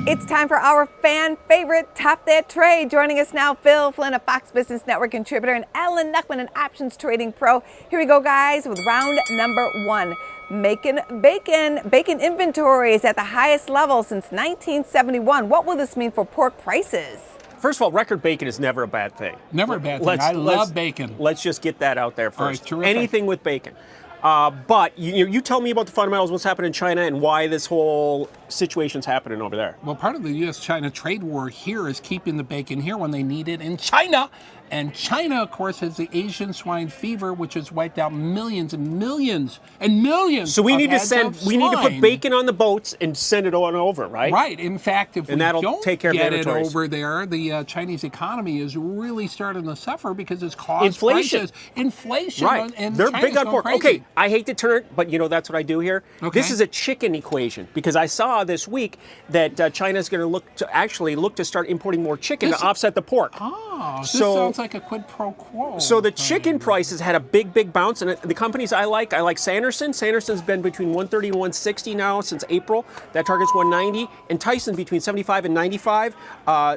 It's time for our fan favorite Top That Trade. Joining us now, Phil Flynn, a Fox Business Network contributor, and Alan Neckman, an options trading pro. Here we go, guys, with round number one. Making bacon. Bacon inventory is at the highest level since 1971. What will this mean for pork prices? First of all, record bacon is never a bad thing. Never a bad thing. I love bacon. Let's just get that out there first. All right, terrific. Anything with bacon. But you tell me about the fundamentals, what's happening in China, and why this whole situation's happening over there. Well, part of the U.S.-China trade war here is keeping the bacon here when they need it in China. And China, of course, has the Asian swine fever, which has wiped out millions and millions and millions. So we need to put bacon on the boats and send it on over, right? Right. In fact, if we don't take care of get it over there, the Chinese economy is really starting to suffer because it's caused inflation. Right. And they're China's big on pork. crazy. Okay, I hate to turn it, but that's what I do here. Okay. This is a chicken equation because I saw this week that China's going to look to start importing more chicken to offset the pork. Oh, this sounds like a quid pro quo. So the chicken prices had a big bounce, and the companies I like Sanderson. Sanderson's been between 130 and 160 now since April. That target's 190, and Tyson between 75 and 95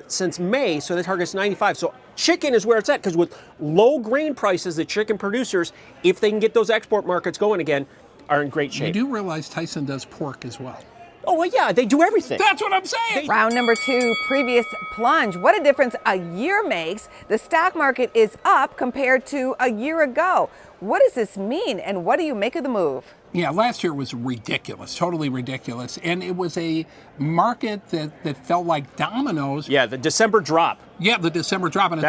since May. So that target's 95. So chicken is where it's at because with low grain prices, the chicken producers, if they can get those export markets going again, are in great shape. You do realize Tyson does pork as well. Oh, well, yeah, they do everything. That's what I'm saying. Round number two, previous plunge. What a difference a year makes. The stock market is up compared to a year ago. What does this mean, and what do you make of the move? Yeah, last year was ridiculous, totally ridiculous. And it was a market that felt like dominoes. Yeah, the December drop. Yeah, the December drop. And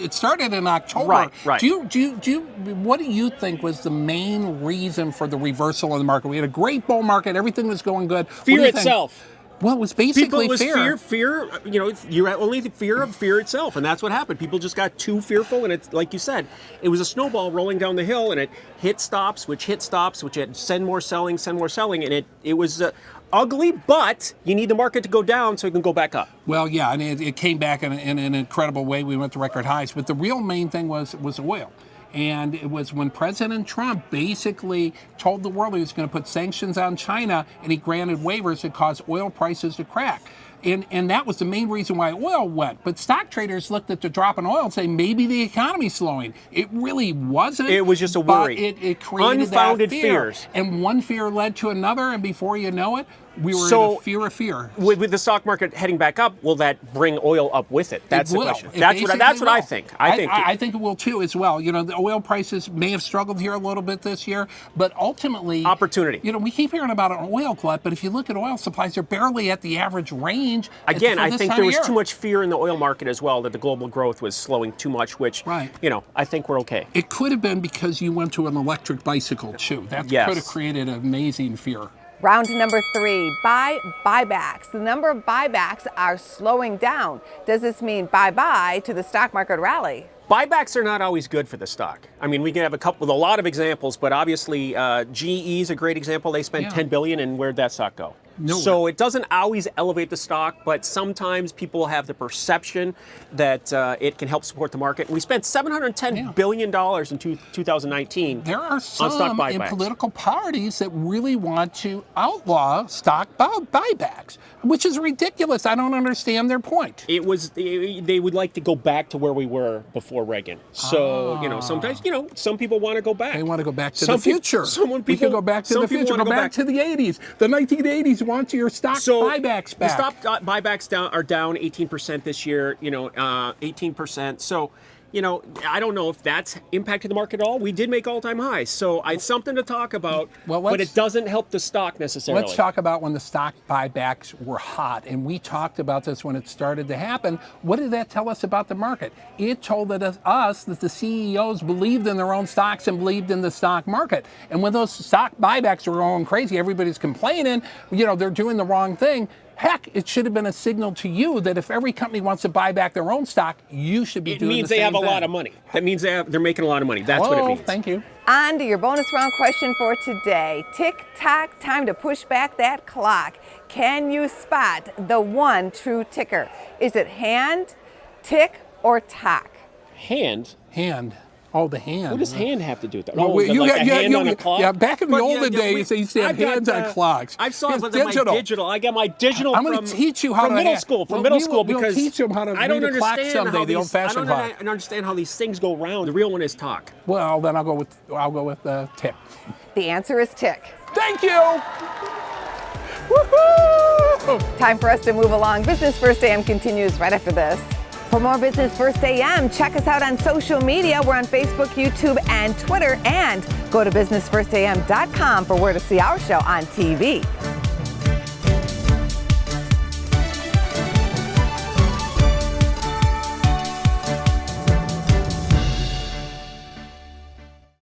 it started in October. Right. What do you think was the main reason for the reversal of the market? We had a great bull market. Everything was going good. Fear itself. Well, it was basically fear. You had only the fear of fear itself, and that's what happened. People just got too fearful, and it's like you said, it was a snowball rolling down the hill, and it hit stops, which had send more selling, and it was ugly, but you need the market to go down so it can go back up. Well, yeah, and it came back in an incredible way. We went to record highs, but the real main thing was oil. And it was when President Trump basically told the world he was going to put sanctions on China, and he granted waivers that caused oil prices to crack. And that was the main reason why oil went. But stock traders looked at the drop in oil and say, maybe the economy's slowing. It really wasn't. It was just a worry. But it created unfounded that fear. fears. And one fear led to another, and before you know it, we were in a fear of fear. With the stock market heading back up, will that bring oil up with it? That's the question. That's what I think. I think it will too as well. The oil prices may have struggled here a little bit this year, but ultimately opportunity. We keep hearing about an oil glut, but if you look at oil supplies, they're barely at the average range. Again, I think there was too much fear in the oil market as well, that the global growth was slowing too much, which I think we're okay. It could have been because you went to an electric bicycle too. That could have created amazing fear. Round number three, buybacks. The number of buybacks are slowing down. Does this mean bye-bye to the stock market rally? Buybacks are not always good for the stock. I mean, we can have a lot of examples, but obviously GE is a great example. They spent $10 billion, and where'd that stock go? Nowhere. So it doesn't always elevate the stock, but sometimes people have the perception that it can help support the market. We spent $710 billion in 2019 There are on stock some in buybacks. political parties that really want to outlaw stock buybacks, which is ridiculous. I don't understand their point. They would like to go back to where we were before Reagan. So, sometimes, some people want to go back. They want to go back to the future. We can go back to the future. Go back to the 80s. The 1980s want your stock buybacks back. The stock buybacks are down 18% this year, 18%. So, I don't know if that's impacted the market at all. We did make all-time highs, so it's something to talk about, but it doesn't help the stock necessarily. Let's talk about when the stock buybacks were hot, and we talked about this when it started to happen. What did that tell us about the market? It told us that the CEOs believed in their own stocks and believed in the stock market. And when those stock buybacks were going crazy, everybody's complaining, they're doing the wrong thing. Heck, it should have been a signal to you that if every company wants to buy back their own stock, you should be doing the same thing. It means they have a lot of money. That means they're making a lot of money. That's what it means. Thank you. On to your bonus round question for today. Tick-tock, time to push back that clock. Can you spot the one true ticker? Is it hand, tick, or tock? Hand. Oh, the hand. What does hand have to do with that? Well, Oh, like a hand on a clock? Yeah, back in the But olden days, they used to have I've got, hands on clocks. I saw it, It's but then my digital. I got my digital I'm going from, to teach you how from to middle have- school. From Well, middle we school will because teach them how to I don't read a clock understand someday, how the these, old-fashioned I clock. don't understand how these things go round. The real one is talk. Well, then I'll go with tick. The answer is tick. Thank you. Woohoo! Time for us to move along. Business First AM continues right after this. For more Business First AM, check us out on social media. We're on Facebook, YouTube, and Twitter. And go to businessfirstam.com for where to see our show on TV.